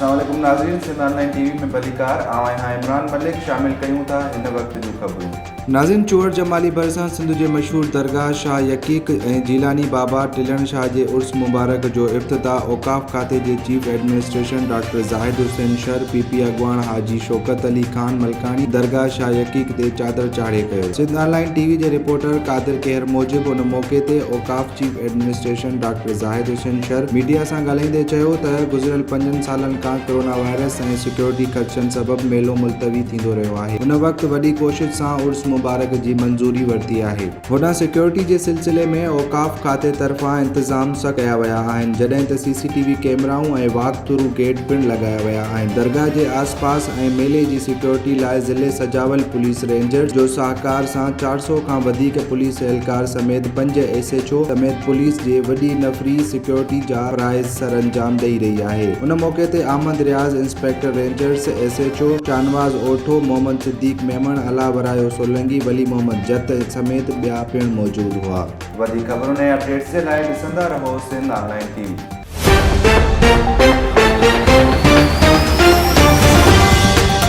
अस्सलाम वालेकुम नाज़रीन, सिंध ऑनलाइन टीवी में भलीकार आवां इमरान मलिक शामिल कयूं था हिन वक्त जूं ख़बरूं। नाज़रीन, चूअर जमाली भरिसां सिंध जे मशहूर दरगाह शाह यकीक ऐं जीलानी बाबा टिलण शाह जे उर्स मुबारक जो इफ्तिताह औक़ाफ़ खाते जे chief administration doctor Zahid Hussain Shar PP अॻुवाण हाजी शौकत अली ख़ान मलकानी दरगाह शाह यकीक ते चादर चाढ़े कयो। सिंध ऑनलाइन टीवी जे रिपोर्टर कादिर कहर मूजिब उन मौक़े ते औक़ाफ़ chief administration doctor Zahid Hussain Shar media सां ॻाल्हाईंदे चयो त गुज़िरियल 5 सालनि खां कोरोना वायरस ऐं सिक्योरिटी ख़दशनि सबबि मेलो मुलतवी थींदो रहियो आहे। उन वक़्तु वॾी कोशिश सां उर्स मुबारक जी मंज़ूरी वरिती आहे। होॾां सिक्योरिटी जे सिलसिले में औक़ाफ़ खाते तरफ़ां इंतज़ाम सख़्तु कया विया आहिनि, जॾहिं त CCTV कैमराऊं ऐं वॉक थ्रू गेट पिणु लॻाया विया आहिनि। दरगाह जे आसपास ऐं मेले जी सिक्योरिटी लाइ ज़िले सजावल पुलिस रेंजर्स जो सहकार सां 400 खां वधीक पुलिस एहलकार समेत 5 SHO समेत पुलिस जे वॾी नफ़री सिक्योरिटी जा फ़राइज़ सरअंजाम ॾेई रही आहे। उन मौक़े ते Ahmed Riaz inspector rangers SHO Shahnawaz Otho Mohammad Siddique Memon Allahwarayo Solangi Wali Mohammad Jat समेत ॿिया पिणु मौजूद हुआ। वधीक ख़बरुनि ऐं अपडेट्स जे लाइ ॾिसंदा रहो सिंध ऑनलाइन टीवी।